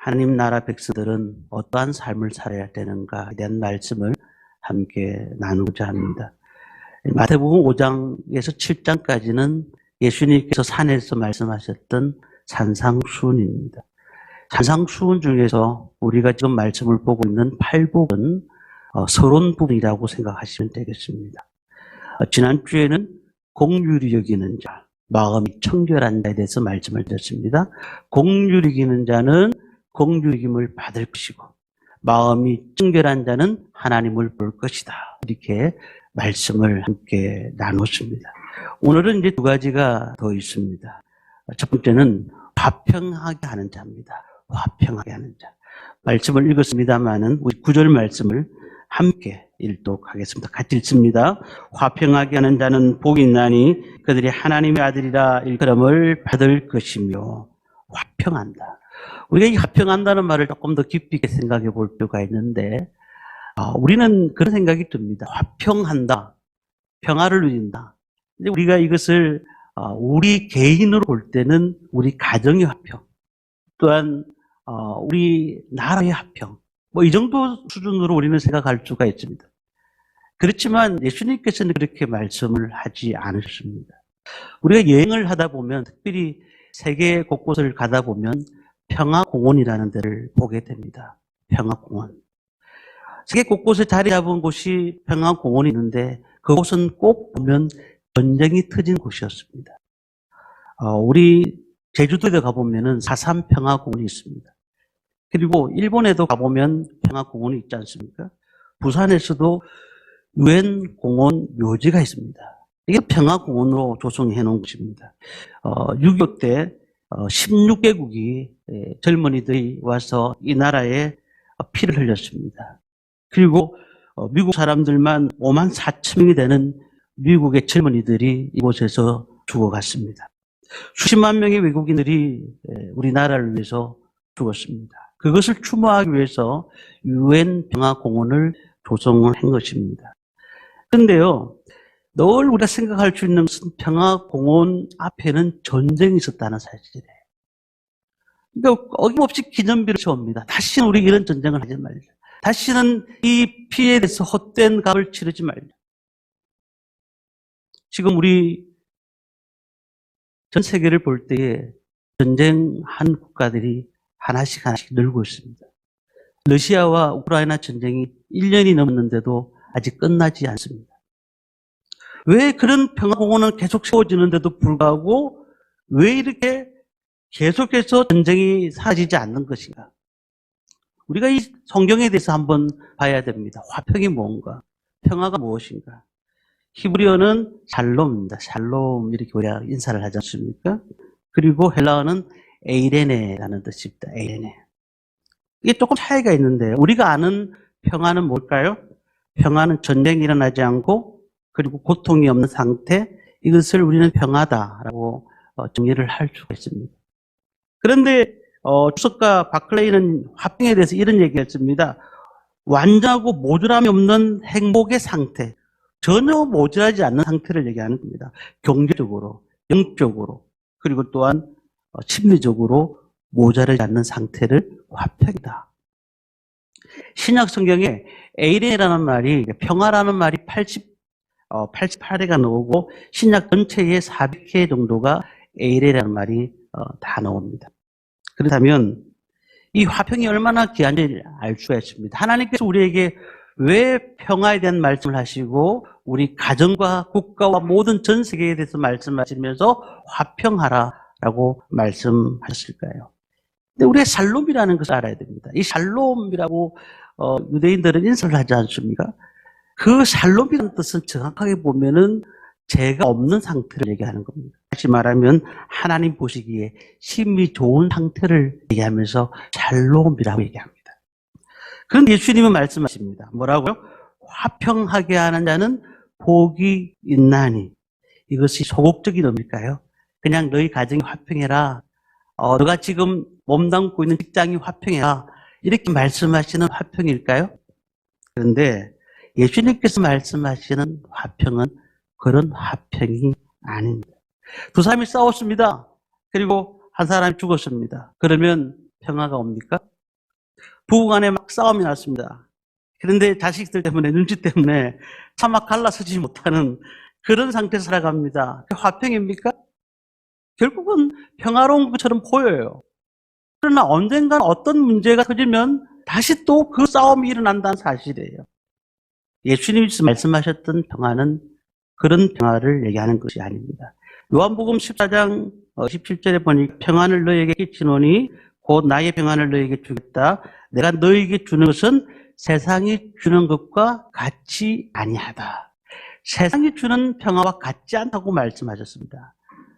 하나님 나라 백성들은 어떠한 삶을 살아야 되는가에 대한 말씀을 함께 나누고자 합니다. 마태복음 5장에서 7장까지는 예수님께서 산에서 말씀하셨던 산상수훈입니다. 산상수훈 중에서 우리가 지금 말씀을 보고 있는 팔복은 서론 부분이라고 생각하시면 되겠습니다. 지난주에는 공률이 여기는 자, 마음이 청결한 자에 대해서 말씀을 드렸습니다. 공률이 여기는 자는 공률임을 받을 것이고 마음이 청결한 자는 하나님을 볼 것이다. 이렇게 말씀을 함께 나눴습니다. 오늘은 이제 두 가지가 더 있습니다. 첫 번째는 화평하게 하는 자입니다. 화평하게 하는 자. 말씀을 읽었습니다만은 우리 구절 말씀을 함께 읽도록 하겠습니다. 같이 읽습니다. 화평하게 하는 자는 복이 있나니 그들이 하나님의 아들이라 일컬음을 받을 것이며. 화평한다. 우리가 이 화평한다는 말을 조금 더 깊이 있게 생각해 볼 필요가 있는데 우리는 그런 생각이 듭니다. 화평한다. 평화를 누린다. 근데 우리가 이것을 우리 개인으로 볼 때는 우리 가정의 화평, 또한 우리 나라의 화평, 이 정도 수준으로 우리는 생각할 수가 있습니다. 그렇지만 예수님께서는 그렇게 말씀을 하지 않으셨습니다. 우리가 여행을 하다 보면, 특별히 세계 곳곳을 가다 보면 평화공원이라는 데를 보게 됩니다. 평화공원. 세계 곳곳에 자리 잡은 곳이 평화공원이 있는데 그곳은 꼭 보면 전쟁이 터진 곳이었습니다. 우리 제주도에 가보면 4.3 평화공원이 있습니다. 그리고 일본에도 가보면 평화공원이 있지 않습니까? 부산에서도 유엔 공원 묘지가 있습니다. 이게 평화공원으로 조성해 놓은 것입니다. 6.25 때 16개국이 젊은이들이 와서 이 나라에 피를 흘렸습니다. 그리고 미국 사람들만 54,000명이 되는 미국의 젊은이들이 이곳에서 죽어갔습니다. 수십만 명의 외국인들이 우리나라를 위해서 죽었습니다. 그것을 추모하기 위해서 유엔 평화공원을 조성을 한 것입니다. 그런데요, 늘 우리가 생각할 수 있는 평화공원 앞에는 전쟁이 있었다는 사실이에요. 그러니까 어김없이 기념비를 세웁니다. 다시는 우리 이런 전쟁을 하지 말자. 다시는 이 피해에 대해서 헛된 값을 치르지 말자. 지금 우리 전 세계를 볼 때에 전쟁한 국가들이 하나씩 늘고 있습니다. 러시아와 우크라이나 전쟁이 1년이 넘었는데도 아직 끝나지 않습니다. 왜 그런 평화공원은 계속 세워지는데도 불구하고 왜 이렇게 계속해서 전쟁이 사라지지 않는 것인가? 우리가 이 성경에 대해서 한번 봐야 됩니다. 화평이 뭔가? 평화가 무엇인가? 히브리어는 샬롬입니다. 샬롬 이렇게 우리가 인사를 하지 않습니까? 그리고 헬라어는 에이레네라는 뜻입니다. 에이레네. 이게 조금 차이가 있는데 우리가 아는 평화는 뭘까요? 평화는 전쟁이 일어나지 않고 그리고 고통이 없는 상태, 이것을 우리는 평화다라고 정의를 할 수가 있습니다. 그런데 주석가 바클레이는 화평에 대해서 이런 얘기했습니다. 완전하고 모자람이 없는 행복의 상태, 전혀 모자라지 않는 상태를 얘기하는 겁니다. 경제적으로, 영적으로, 그리고 또한 심리적으로 모자라지 않는 상태를 화평이다. 신약 성경에 에이레라는 말이, 평화라는 말이 88회가 나오고 신약 전체의 400회 정도가 에이레라는 말이 다 나옵니다. 그렇다면 이 화평이 얼마나 귀한지 알 수가 있습니다. 하나님께서 우리에게 왜 평화에 대한 말씀을 하시고 우리 가정과 국가와 모든 전 세계에 대해서 말씀하시면서 화평하라라고 말씀하셨을까요? 근데 우리가 샬롬이라는 것을 알아야 됩니다. 이 샬롬이라고 유대인들은 인사를 하지 않습니까? 그 샬롬이라는 뜻은 정확하게 보면은 죄가 없는 상태를 얘기하는 겁니다. 다시 말하면 하나님 보시기에 심히 좋은 상태를 얘기하면서 샬롬이라고 얘기합니다. 그런데 예수님은 말씀하십니다. 뭐라고요? 화평하게 하는 자는 복이 있나니. 이것이 소극적인 의미일까요? 그냥 너희 가정이 화평해라. 너가 지금 몸담고 있는 직장이 화평해라. 이렇게 말씀하시는 화평일까요? 그런데 예수님께서 말씀하시는 화평은 그런 화평이 아닙니다. 두 사람이 싸웠습니다. 그리고 한 사람이 죽었습니다. 그러면 평화가 옵니까? 부부간에 막 싸움이 났습니다. 그런데 자식들 때문에, 눈치 때문에 차마 갈라서지 못하는 그런 상태에서 살아갑니다. 그게 화평입니까? 결국은 평화로운 것처럼 보여요. 그러나 언젠가 어떤 문제가 터지면 다시 또 그 싸움이 일어난다는 사실이에요. 예수님이 말씀하셨던 평화는 그런 평화를 얘기하는 것이 아닙니다. 요한복음 14장 17절에 보니 평안을 너희에게 끼치노니 곧 나의 평안을 너희에게 주겠다. 내가 너희에게 주는 것은 세상이 주는 것과 같이 아니하다. 세상이 주는 평화와 같지 않다고 말씀하셨습니다.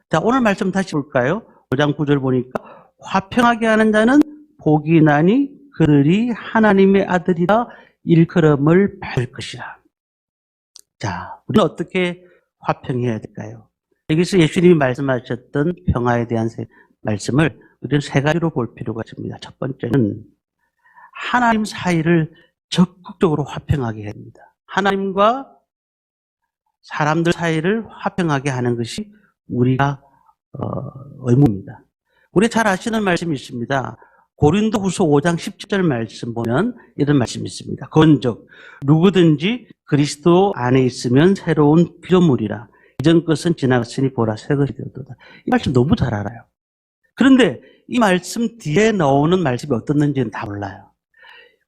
자, 오늘 말씀 다시 볼까요? 5장 9절 보니까 화평하게 하는 자는 복이 나니 그들이 하나님의 아들이라 일컬음을 받을 것이라. 자, 우리는 어떻게 화평해야 될까요? 여기서 예수님이 말씀하셨던 평화에 대한 말씀을 우리는 세 가지로 볼 필요가 있습니다. 첫 번째는 하나님 사이를 적극적으로 화평하게 해야 됩니다. 하나님과 사람들 사이를 화평하게 하는 것이 우리가 의무입니다. 우리 잘 아시는 말씀이 있습니다. 고린도후서 5장 17절 말씀 보면 이런 말씀이 있습니다. 그런즉 누구든지 그리스도 안에 있으면 새로운 피조물이라. 이전 것은 지나갔으니 보라 새 것이 되었도다. 이 말씀 너무 잘 알아요. 그런데 이 말씀 뒤에 나오는 말씀이 어떻는지는 다 몰라요.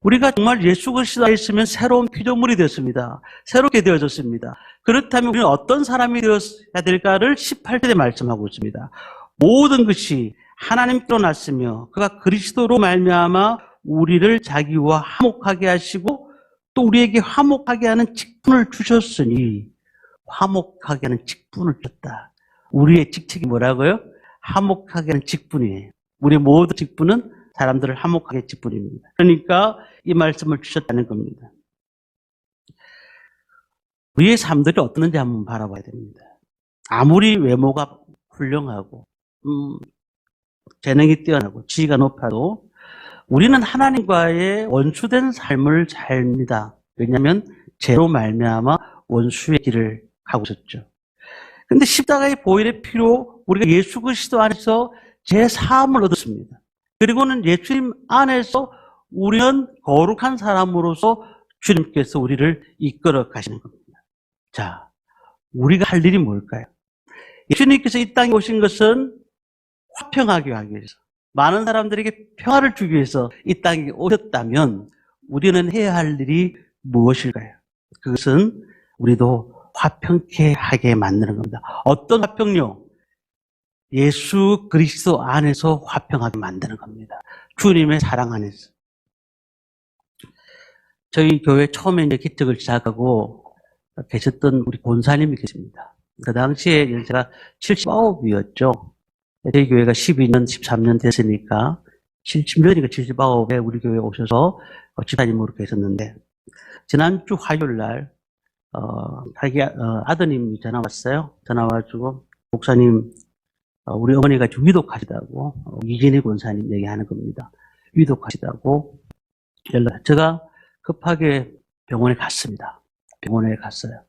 우리가 정말 예수 그리스도 안에 있으면 새로운 피조물이 되었습니다. 새롭게 되어졌습니다. 그렇다면 우리는 어떤 사람이 되어야 될까를 18절에 말씀하고 있습니다. 모든 것이 하나님께로 났으며 그가 그리스도로 말미암아 우리를 자기와 화목하게 하시고 또 우리에게 화목하게 하는 직분을 주셨으니 화목하게 하는 직분을 줬다. 우리의 직책이 뭐라고요? 화목하게 하는 직분이에요. 우리 모든 직분은 사람들을 화목하게 하는 직분입니다. 그러니까 이 말씀을 주셨다는 겁니다. 우리의 삶들이 어떻는지 한번 바라봐야 됩니다. 아무리 외모가 훌륭하고 재능이 뛰어나고 지위가 높아도 우리는 하나님과의 원수된 삶을 삽니다. 왜냐하면 죄로 말미암아 원수의 길을 가고 있었죠. 그런데 십자가의 보혈의 피로 우리가 예수 그리스도 안에서 제 사함을 얻었습니다. 그리고는 예수님 안에서 우리는 거룩한 사람으로서 주님께서 우리를 이끌어 가시는 겁니다. 자, 우리가 할 일이 뭘까요? 예수님께서 이 땅에 오신 것은 화평하게 하기 위해서, 많은 사람들에게 평화를 주기 위해서 이 땅에 오셨다면 우리는 해야 할 일이 무엇일까요? 그것은 우리도 화평케 하게 만드는 겁니다. 어떤 화평요? 예수 그리스도 안에서 화평하게 만드는 겁니다. 주님의 사랑 안에서. 저희 교회 처음에 이제 기적을 시작하고 계셨던 우리 권사님이 계십니다. 그 당시에 연세가 79이었죠. 저희 교회가 12년, 13년 됐으니까 70년이니까 79에 우리 교회에 오셔서 집사님으로 계셨는데 지난주 화요일 날 자기 아드님이 전화 왔어요. 전화 와가지고 목사님 우리 어머니가 좀 위독하시다고 이진희 권사님 얘기하는 겁니다. 위독하시다고 연락. 제가 급하게 병원에 갔습니다. 병원에 갔어요.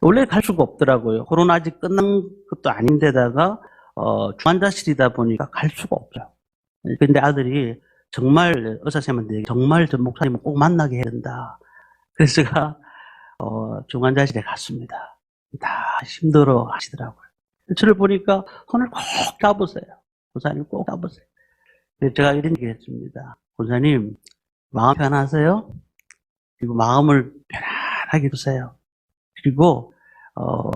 원래 갈 수가 없더라고요. 코로나 아직 끝난 것도 아닌데다가 중환자실이다 보니까 갈 수가 없어요. 근데 아들이 정말 의사선생님한테 정말 전 목사님을 꼭 만나게 해야 된다. 그래서 제가 중환자실에 갔습니다. 다 힘들어 하시더라고요. 저를 보니까 손을 꼭 잡으세요. 권사님 꼭 잡으세요. 그래서 제가 이런 얘기 했습니다. 권사님 마음 편하세요? 그리고 마음을 편안하게 두세요. 그리고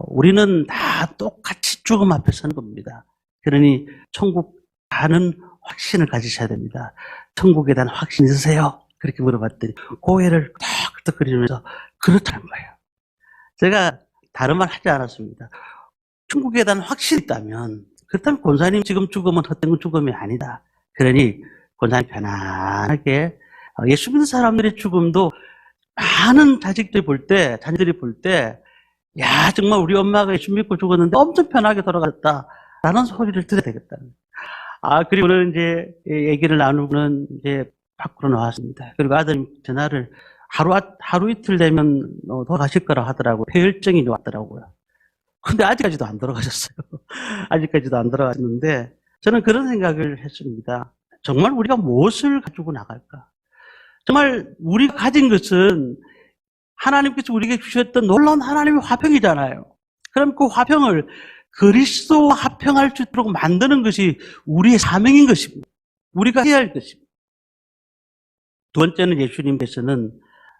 우리는 다 똑같이 죽음 앞에 서는 겁니다. 그러니 천국 가는 확신을 가지셔야 됩니다. 천국에 대한 확신 있으세요? 그렇게 물어봤더니 고개를 끄덕끄덕거리면서 그렇다는 거예요. 제가 다른 말 하지 않았습니다. 천국에 대한 확신이 있다면 그렇다면 권사님 지금 죽으면 헛된 죽음이 아니다. 그러니 권사님 편안하게 예수 믿는 사람들의 죽음도 많은 자식들이 볼 때, 자녀들이 볼 때, 야, 정말 우리 엄마가 예수 믿고 죽었는데 엄청 편하게 돌아갔다라는 소리를 들어야 되겠다는. 그리고는 이제 얘기를 나누고는 이제 밖으로 나왔습니다. 그리고 아들님 전화를 하루 이틀 되면 돌아가실 거라 하더라고요. 폐혈증이 왔더라고요. 근데 아직까지도 안 돌아가셨어요. 아직까지도 안 돌아가셨는데 저는 그런 생각을 했습니다. 정말 우리가 무엇을 가지고 나갈까? 정말 우리가 가진 것은 하나님께서 우리에게 주셨던 놀라운 하나님의 화평이잖아요. 그럼 그 화평을 그리스도와 화평할 수 있도록 만드는 것이 우리의 사명인 것입니다. 우리가 해야 할 것입니다. 두 번째는 예수님께서는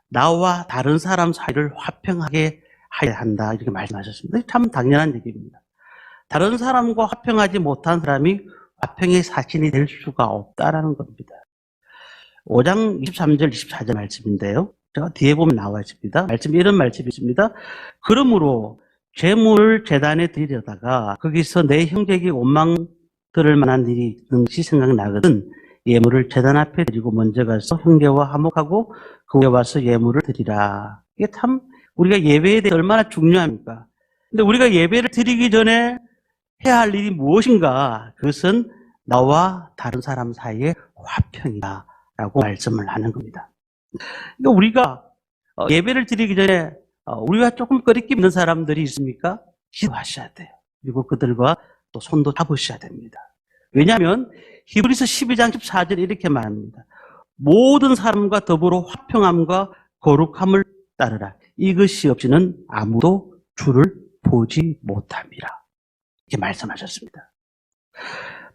나와 다른 사람 사이를 화평하게 해야 한다 이렇게 말씀하셨습니다. 참 당연한 얘기입니다. 다른 사람과 화평하지 못한 사람이 화평의 사신이 될 수가 없다라는 겁니다. 5장 23절 24절 말씀인데요. 제가 뒤에 보면 나와 있습니다. 말씀이 이런 말씀이 있습니다. 그러므로 재물을 제단에 드리려다가 거기서 내 형제에게 원망 들을 만한 일이 있는 것이 생각나거든 예물을 제단 앞에 드리고 먼저 가서 형제와 화목하고 그 후에 와서 예물을 드리라. 이게 참 우리가 예배에 대해 얼마나 중요합니까? 근데 우리가 예배를 드리기 전에 해야 할 일이 무엇인가? 그것은 나와 다른 사람 사이의 화평이다 라고 말씀을 하는 겁니다. 그러니까 우리가 예배를 드리기 전에 우리가 조금 꺼리낌 있는 사람들이 있습니까? 기도하셔야 돼요. 그리고 그들과 또 손도 잡으셔야 됩니다. 왜냐하면 히브리서 12장 14절에 이렇게 말합니다. 모든 사람과 더불어 화평함과 거룩함을 따르라. 이것이 없이는 아무도 주를 보지 못함이라. 이렇게 말씀하셨습니다.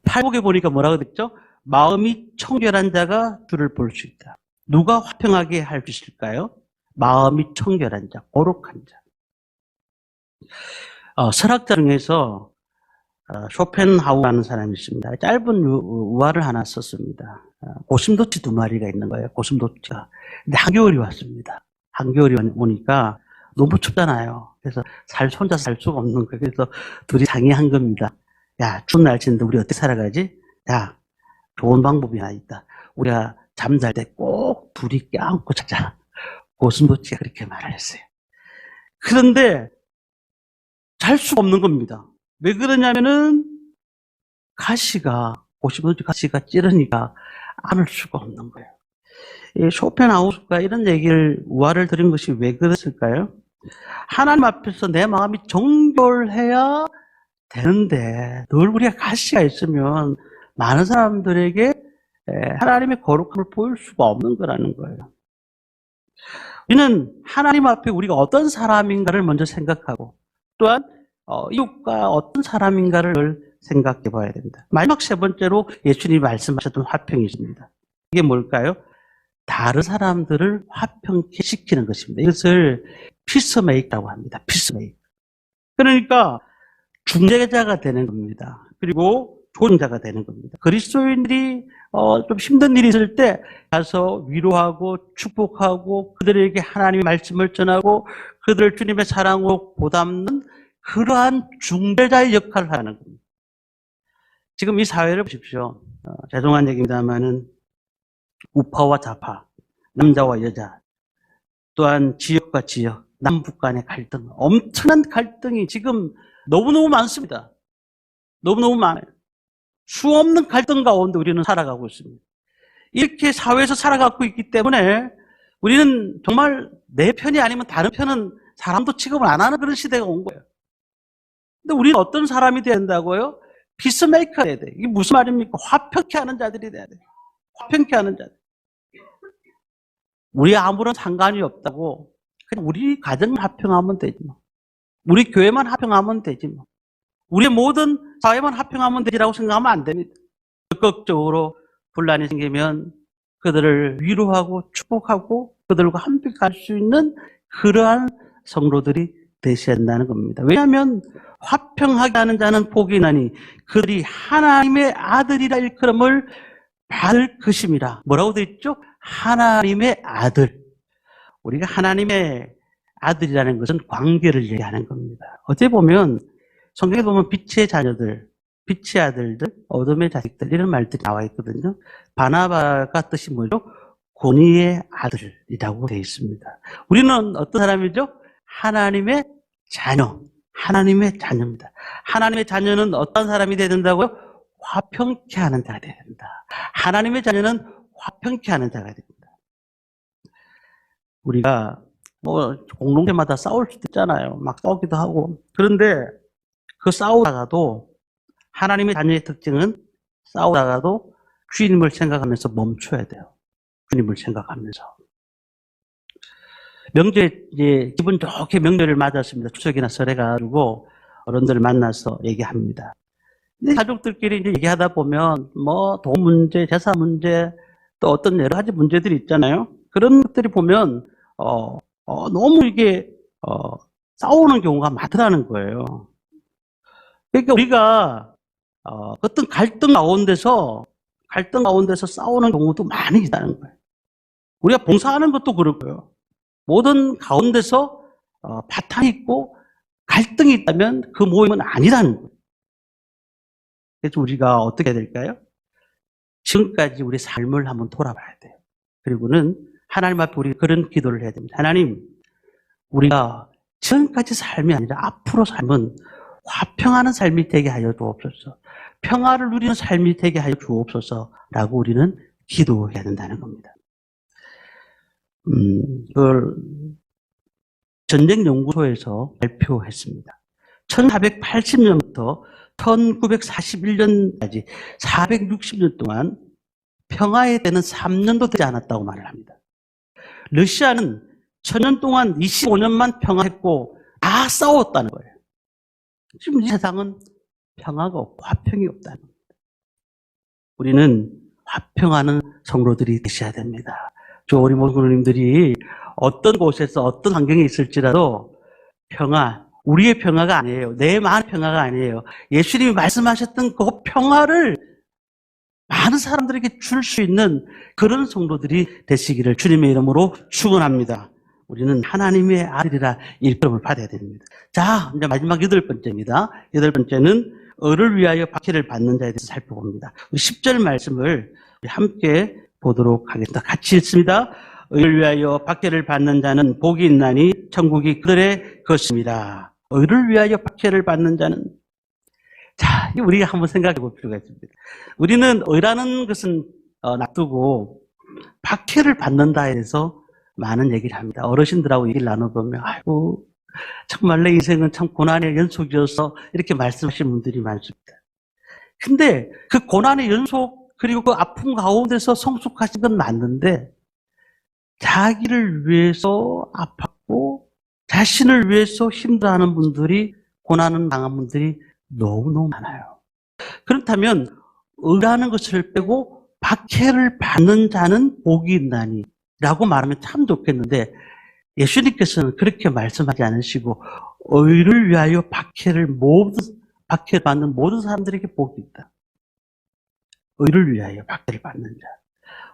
팔복에 보니까 뭐라고 됐죠? 마음이 청결한 자가 주를 볼 수 있다. 누가 화평하게 할 수 있을까요? 마음이 청결한 자, 거룩한 자. 철학자 중에서 쇼펜하우라는 사람이 있습니다. 짧은 우화를 하나 썼습니다. 고슴도치 2마리가 있는 거예요. 고슴도치가. 근데 한겨울이 왔습니다. 한겨울이 오니까 너무 춥잖아요. 그래서 혼자 살 수가 없는 거예요. 그래서 둘이 상의한 겁니다. 야, 추운 날씨인데 우리 어떻게 살아가지? 야, 좋은 방법이 하나 있다. 우리가 잠잘 때 꼭 둘이 껴안고 자자. 고슴도치가 그렇게 말을 했어요. 그런데 잘 수가 없는 겁니다. 왜 그러냐면은 고슴도치 가시가 찌르니까 안을 수가 없는 거예요. 이 쇼펜하우스가 이런 우화를 드린 것이 왜 그랬을까요? 하나님 앞에서 내 마음이 정결해야 되는데 늘 우리가 가시가 있으면 많은 사람들에게 하나님의 거룩함을 보일 수가 없는 거라는 거예요. 우리는 하나님 앞에 우리가 어떤 사람인가를 먼저 생각하고 또한 이웃과 어떤 사람인가를 늘 생각해 봐야 됩니다. 마지막 세 번째로 예수님이 말씀하셨던 화평이 있습니다. 이게 뭘까요? 다른 사람들을 화평케 시키는 것입니다. 이것을 피스메이크라고 합니다. 피스메이크. 그러니까 중재자가 되는 겁니다. 그리고 조정자가 되는 겁니다. 그리스도인들이 좀 힘든 일이 있을 때 가서 위로하고 축복하고 그들에게 하나님의 말씀을 전하고 그들을 주님의 사랑으로 보담는 그러한 중재자의 역할을 하는 겁니다. 지금 이 사회를 보십시오. 죄송한 얘기입니다만은 우파와 좌파, 남자와 여자, 또한 지역과 지역, 남북 간의 갈등, 엄청난 갈등이 지금 너무너무 많습니다. 너무너무 많아요. 수없는 갈등 가운데 우리는 살아가고 있습니다. 이렇게 사회에서 살아가고 있기 때문에 우리는 정말 내 편이 아니면 다른 편은 사람도 취급을 안 하는 그런 시대가 온 거예요. 근데 우리는 어떤 사람이 돼야 된다고요? 피스메이커가 돼야 돼요. 이게 무슨 말입니까? 화평케 하는 자들이 돼야 돼요. 화평케 하는 자들. 우리 아무런 상관이 없다고 그냥 우리 가정만 화평하면 되지 뭐. 우리 교회만 화평하면 되지 뭐. 우리의 모든 사회만 화평하면 되지라고 생각하면 안 됩니다. 적극적으로 분란이 생기면 그들을 위로하고 축복하고 그들과 함께 갈 수 있는 그러한 성도들이 되셔야 한다는 겁니다. 왜냐하면 화평하게 하는 자는 복이 나니 그들이 하나님의 아들이라 일컬음을 받을 것임이라. 뭐라고 되어 있죠? 하나님의 아들. 우리가 하나님의 아들이라는 것은 관계를 얘기하는 겁니다. 어떻게 보면 성경에 보면 빛의 자녀들, 빛의 아들들, 어둠의 자식들 이런 말들이 나와 있거든요. 바나바가 뜻이 뭐죠? 공의의 아들이라고 되어 있습니다. 우리는 어떤 사람이죠? 하나님의 자녀, 하나님의 자녀입니다. 하나님의 자녀는 어떤 사람이 되야 된다고요? 화평케 하는 자가 되야 된다. 하나님의 자녀는 화평케 하는 자가 됩니다. 우리가 공동체마다 싸울 수도 있잖아요. 막 싸우기도 하고. 그런데 그 싸우다가도 하나님의 자녀의 특징은 싸우다가도 주님을 생각하면서 멈춰야 돼요. 주님을 생각하면서. 명절 이제 기분 좋게 명절을 맞았습니다. 추석이나 설에 가지고 어른들 만나서 얘기합니다. 근데 가족들끼리 이제 얘기하다 보면 뭐 돈 문제, 재산 문제, 또 어떤 여러 가지 문제들이 있잖아요. 그런 것들이 보면 너무 이게 싸우는 경우가 많더라는 거예요. 그러니까 우리가 어떤 갈등 가운데서 싸우는 경우도 많이 있다는 거예요. 우리가 봉사하는 것도 그렇고요. 모든 가운데서 바탕이 있고 갈등이 있다면 그 모임은 아니라는 거예요. 그래서 우리가 어떻게 해야 될까요? 지금까지 우리 삶을 한번 돌아봐야 돼요. 그리고는 하나님 앞에 우리 그런 기도를 해야 됩니다. 하나님, 우리가 지금까지 삶이 아니라 앞으로 삶은 화평하는 삶이 되게 하여 주옵소서. 평화를 누리는 삶이 되게 하여 주옵소서라고 우리는 기도해야 된다는 겁니다. 그걸 전쟁연구소에서 발표했습니다. 1480년부터 1941년까지 460년 동안 평화에 대는 3년도 되지 않았다고 말을 합니다. 러시아는 1000년 동안 25년만 평화했고 다 싸웠다는 거예요. 지금 이 세상은 평화가 없고 화평이 없다는 겁니다. 우리는 화평하는 성도들이 되셔야 됩니다. 우리 모교님들이 어떤 곳에서 어떤 환경에 있을지라도 평화, 우리의 평화가 아니에요. 내 마음의 평화가 아니에요. 예수님이 말씀하셨던 그 평화를 많은 사람들에게 줄 수 있는 그런 성도들이 되시기를 주님의 이름으로 축원합니다. 우리는 하나님의 아들이라 일컬음을 받아야 됩니다. 자, 이제 마지막 8번째입니다. 8번째는 을을 위하여 박해를 받는 자에 대해서 살펴봅니다. 10절 말씀을 함께 보도록 하겠습니다. 같이 읽습니다. 을을 위하여 박해를 받는 자는 복이 있나니 천국이 그들의 것입니다. 을을 위하여 박해를 받는 자는, 자, 우리가 한번 생각해 볼 필요가 있습니다. 우리는 의라는 것은 놔두고 박해를 받는다에 대해서 많은 얘기를 합니다. 어르신들하고 얘기를 나눠보면 아이고 정말 내 인생은 참 고난의 연속이어서 이렇게 말씀하시는 분들이 많습니다. 근데 그 고난의 연속 그리고 그 아픔 가운데서 성숙하신 건 맞는데 자기를 위해서 아팠고 자신을 위해서 힘들어하는 분들이, 고난을 당한 분들이 너무너무 많아요. 그렇다면 의라는 것을 빼고 박해를 받는 자는 복이 있나니 라고 말하면 참 좋겠는데 예수님께서는 그렇게 말씀하지 않으시고 의를 위하여 박해를 받는 모든 사람들에게 복이 있다. 의를 위하여 박해를 받는 자.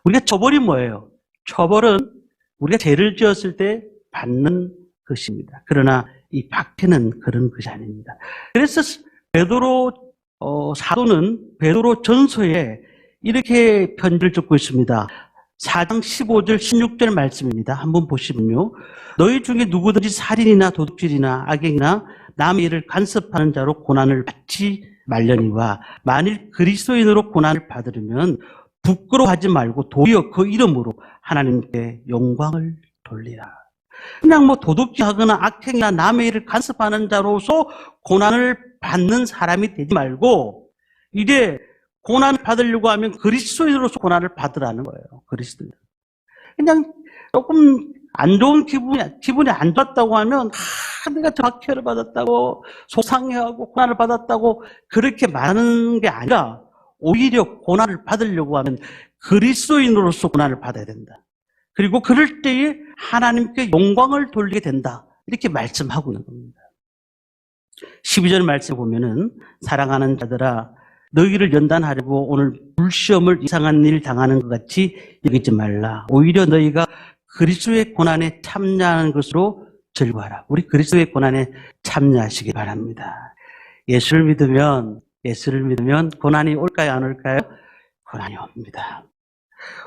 우리가 처벌이 뭐예요? 처벌은 우리가 죄를 지었을 때 받는 것입니다. 그러나 이 박해는 그런 것이 아닙니다. 그래서 베드로 사도는 베드로 전서에 이렇게 편지를 적고 있습니다. 4장 15절 16절 말씀입니다. 한번 보시면요. 너희 중에 누구든지 살인이나 도둑질이나 악행이나 남의 일을 간섭하는 자로 고난을 받지 말려니와 만일 그리스도인으로 고난을 받으려면 부끄러워하지 말고 도리어 그 이름으로 하나님께 영광을 돌리라. 그냥 뭐 도둑질하거나 악행이나 남의 일을 간섭하는 자로서 고난을 받는 사람이 되지 말고 이제 고난을 받으려고 하면 그리스도인으로서 고난을 받으라는 거예요. 그리스도인. 그냥 조금 안 좋은 기분이 안 좋았다고 하면 내가 저 박해를 받았다고 속상해하고 고난을 받았다고 그렇게 말하는 게 아니라 오히려 고난을 받으려고 하면 그리스도인으로서 고난을 받아야 된다. 그리고 그럴 때에 하나님께 영광을 돌리게 된다. 이렇게 말씀하고 있는 겁니다. 12절 말씀에 보면은 사랑하는 자들아 너희를 연단하려고 오늘 불시험을 이상한 일 당하는 것 같이 여기지 말라. 오히려 너희가 그리스도의 고난에 참여하는 것으로 즐거워하라. 우리 그리스도의 고난에 참여하시기 바랍니다. 예수를 믿으면 고난이 올까요? 안 올까요? 고난이 옵니다.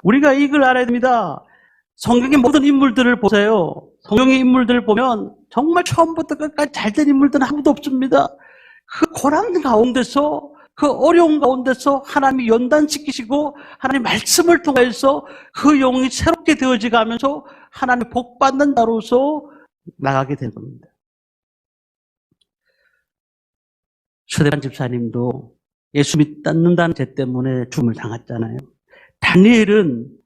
우리가 이걸 알아야 됩니다. 성경의 모든 인물들을 보세요. 성경의 인물들을 보면 정말 처음부터 끝까지 잘된 인물들은 아무도 없습니다. 그 고난 가운데서 그 어려운 가운데서 하나님이 연단시키시고 하나님 말씀을 통해서 그 영이 새롭게 되어져 가면서 하나님 복받는 자로서 나가게 된 겁니다. 스데반 집사님도 예수 믿는다는 죄 때문에 죽음을 당했잖아요. 다니엘은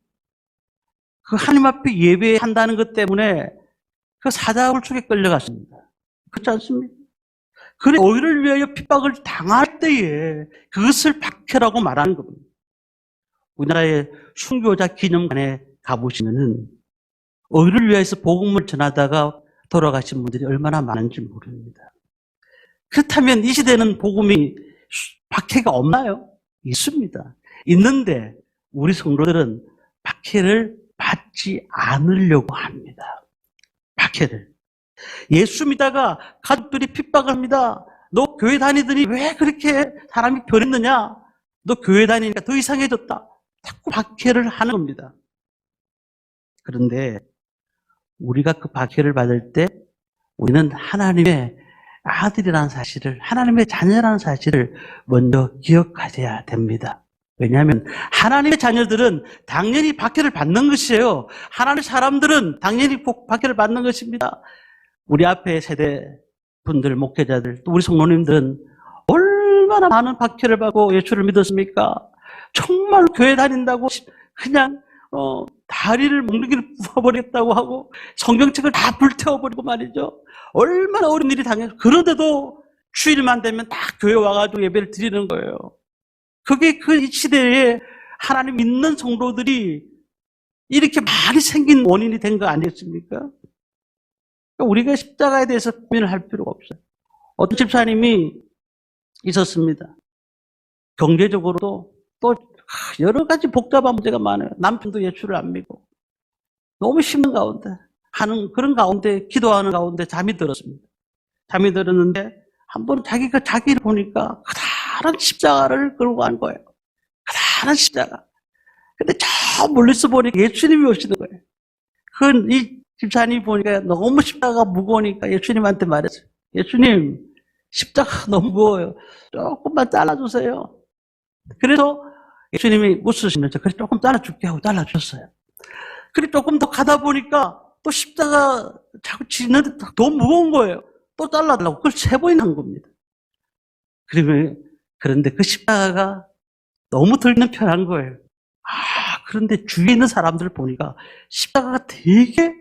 그 하나님 앞에 예배한다는 것 때문에 그 사자굴 속에 끌려갔습니다. 그렇지 않습니까? 그래 의를 위하여 핍박을 당할 때에 그것을 박해라고 말하는 겁니다. 우리나라의 순교자 기념관에 가보시면은 의를 위해서 복음을 전하다가 돌아가신 분들이 얼마나 많은지 모릅니다. 그렇다면 이 시대는 복음이 박해가 없나요? 있습니다. 있는데 우리 성도들은 박해를 받지 않으려고 합니다. 박해를. 예수 믿다가 가족들이 핍박을 합니다. 너 교회 다니더니 왜 그렇게 사람이 변했느냐? 너 교회 다니니까 더 이상해졌다. 자꾸 박해를 하는 겁니다. 그런데 우리가 그 박해를 받을 때 우리는 하나님의 아들이라는 사실을, 하나님의 자녀라는 사실을 먼저 기억하셔야 됩니다. 왜냐하면 하나님의 자녀들은 당연히 박해를 받는 것이에요. 하나님의 사람들은 당연히 꼭 박해를 받는 것입니다. 우리 앞에 세대 분들, 목회자들, 또 우리 성도님들은 얼마나 많은 박해를 받고 예수를 믿었습니까? 정말 교회 다닌다고 그냥 다리를 몽둥이를 부어버렸다고 하고 성경책을 다 불태워버리고 말이죠. 얼마나 어려운 일이 당해서 그런데도 주일만 되면 다 교회 와가지고 예배를 드리는 거예요. 그게 그 시대에 하나님 믿는 성도들이 이렇게 많이 생긴 원인이 된 거 아니었습니까? 우리가 십자가에 대해서 고민을 할 필요가 없어요. 어떤 집사님이 있었습니다. 경제적으로도 또 여러 가지 복잡한 문제가 많아요. 남편도 예수를 안 믿고 너무 힘든 가운데 하는 그런 가운데 기도하는 가운데 잠이 들었습니다. 잠이 들었는데 한 번은 자기를 보니까 커다란 십자가를 끌고 간 거예요. 커다란 십자가. 근데 저 멀리서 보니까 예수님이 오시는 거예요. 이 집사님이 보니까 너무 십자가가 무거우니까 예수님한테 말했어요. 예수님, 십자가가 너무 무거워요. 조금만 잘라주세요. 그래서 예수님이 웃으시면서 그래 조금 잘라줄게 하고 잘라주셨어요. 그래 조금 더 가다 보니까 또 십자가 자꾸 지는데 더 무거운 거예요. 또 잘라달라고 그걸 3번이나 한 겁니다. 그런데 그 십자가가 너무 들기는 편한 거예요. 그런데 주위에 있는 사람들을 보니까 십자가가 되게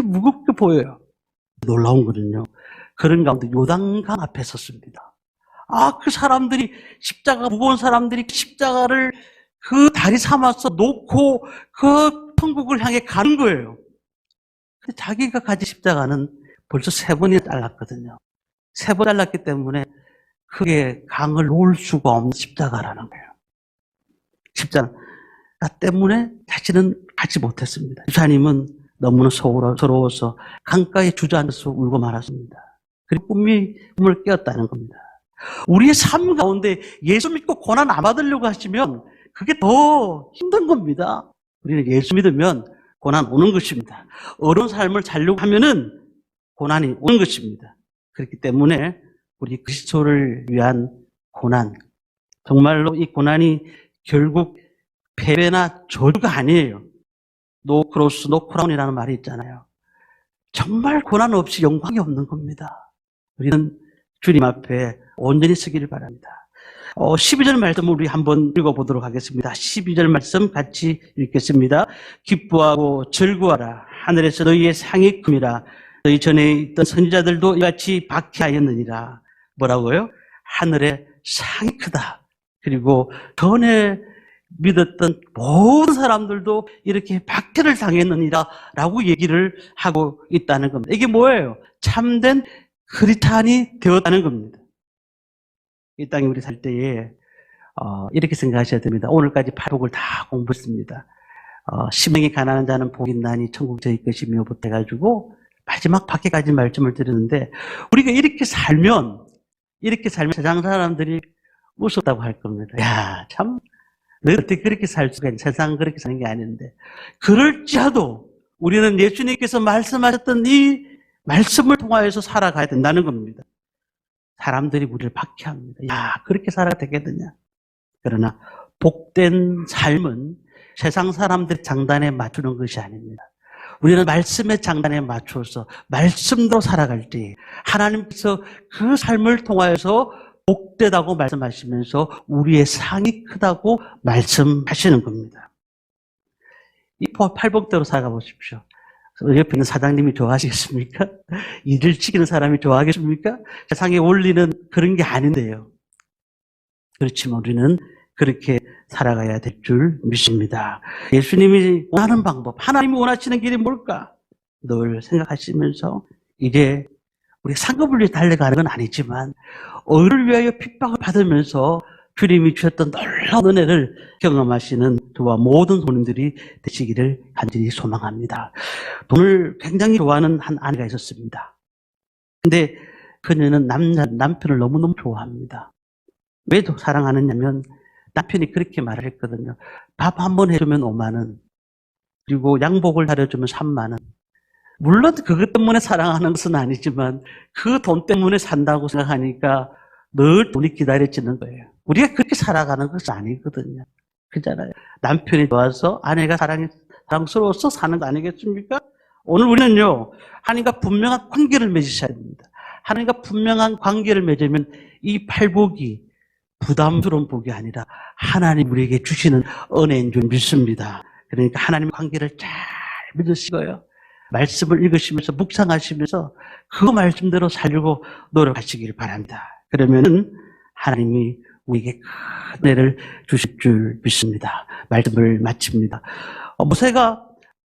무겁게 보여요. 놀라운 거는요. 그런 가운데 요단강 앞에 섰습니다. 그 사람들이 십자가 무거운 사람들이 십자가를 그 다리 삼아서 놓고 그 천국을 향해 가는 거예요. 근데 자기가 가진 십자가는 벌써 3번이나 잘랐거든요. 3번 잘랐기 때문에 그게 강을 놓을 수가 없는 십자가라는 거예요. 십자가 때문에 자신은 가지 못했습니다. 집사님은 너무나 서러워서 강가에 주저앉아서 울고 말았습니다. 그리고 꿈을 깨었다는 겁니다. 우리의 삶 가운데 예수 믿고 고난 안 받으려고 하시면 그게 더 힘든 겁니다. 우리는 예수 믿으면 고난 오는 것입니다. 어려운 삶을 살려고 하면은 고난이 오는 것입니다. 그렇기 때문에 우리 그리스도를 위한 고난, 정말로 이 고난이 결국 패배나 저주가 아니에요. 노 크로스, 노 크라운이라는 말이 있잖아요. 정말 고난 없이 영광이 없는 겁니다. 우리는 주님 앞에 온전히 서기를 바랍니다. 12절 말씀 우리 한번 읽어보도록 하겠습니다. 12절 말씀 같이 읽겠습니다. 기뻐하고 즐거워하라. 하늘에서 너희의 상이 큼이라. 너희 전에 있던 선지자들도 이같이 박해하였느니라. 뭐라고요? 하늘의 상이 크다. 그리고 전에 믿었던 모든 사람들도 이렇게 박해를 당했느니라 라고 얘기를 하고 있다는 겁니다. 이게 뭐예요? 참된 크리스찬이 되었다는 겁니다. 이 땅에 우리 살 때에 이렇게 생각하셔야 됩니다. 오늘까지 8복을 다 공부했습니다. 심령이 가난한 자는 복이 있나니 천국 저희 것이며부터 해가지고 마지막 밖에까지 말씀을 드렸는데 우리가 이렇게 살면 세상 사람들이 웃었다고 할 겁니다. 야, 참 너 어떻게 그렇게 살 수가 있냐. 세상은 그렇게 사는 게 아닌데. 그럴지라도 우리는 예수님께서 말씀하셨던 이 말씀을 통하여서 살아가야 된다는 겁니다. 사람들이 우리를 박해합니다. 야, 그렇게 살아야 되겠느냐. 그러나 복된 삶은 세상 사람들의 장단에 맞추는 것이 아닙니다. 우리는 말씀의 장단에 맞춰서 말씀대로 살아갈 때 하나님께서 그 삶을 통하여서 복되다고 말씀하시면서 우리의 상이 크다고 말씀하시는 겁니다. 이 팔복대로 살아가 보십시오. 옆에 있는 사장님이 좋아하시겠습니까? 일을 시키는 사람이 좋아하겠습니까? 세상의 원리는 그런 게 아닌데요. 그렇지만 우리는 그렇게 살아가야 될 줄 믿습니다. 예수님이 원하는 방법, 하나님이 원하시는 길이 뭘까? 늘 생각하시면서 이제 우리 상급을 위해 달려가는 건 아니지만 의를 위하여 핍박을 받으면서 주님이 주셨던 놀라운 은혜를 경험하시는 저와 모든 손님들이 되시기를 간절히 소망합니다. 돈을 굉장히 좋아하는 한 아내가 있었습니다. 근데 그녀는 남편을 너무너무 좋아합니다. 왜 사랑하느냐면 남편이 그렇게 말을 했거든요. 밥 한 번 해주면 5만 원, 그리고 양복을 사려주면 3만 원. 물론 그것 때문에 사랑하는 것은 아니지만 그 돈 때문에 산다고 생각하니까 늘 돈이 기다려지는 거예요. 우리가 그렇게 살아가는 것은 아니거든요. 그잖아요. 남편이 좋아서 아내가 사랑스러워서 사는 거 아니겠습니까? 오늘 우리는요, 하나님과 분명한 관계를 맺으셔야 됩니다. 하나님과 분명한 관계를 맺으면 이 팔복이 부담스러운 복이 아니라 하나님 우리에게 주시는 은혜인 줄 믿습니다. 그러니까 하나님의 관계를 잘 믿으시고요. 말씀을 읽으시면서 묵상하시면서 그 말씀대로 살려고 노력하시길 바랍니다. 그러면은 하나님이 우리에게 큰 은혜를 주실 줄 믿습니다. 말씀을 마칩니다. 모세가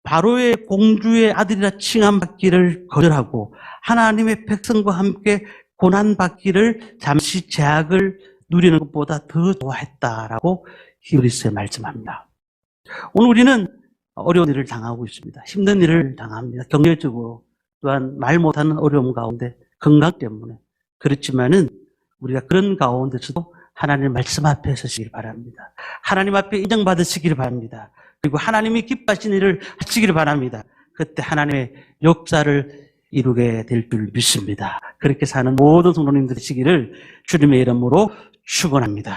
바로의 공주의 아들이라 칭함받기를 거절하고 하나님의 백성과 함께 고난받기를 잠시 제약을 누리는 것보다 더 좋아했다라고 히브리서에 말씀합니다. 오늘 우리는 어려운 일을 당하고 있습니다. 힘든 일을 당합니다. 경제적으로 또한 말 못하는 어려움 가운데 건강 때문에. 그렇지만은 우리가 그런 가운데서도 하나님의 말씀 앞에 서시길 바랍니다. 하나님 앞에 인정받으시기를 바랍니다. 그리고 하나님이 기뻐하시는 일을 하시기를 바랍니다. 그때 하나님의 역사를 이루게 될 줄 믿습니다. 그렇게 사는 모든 성도님들 되시기를 주님의 이름으로 축원합니다.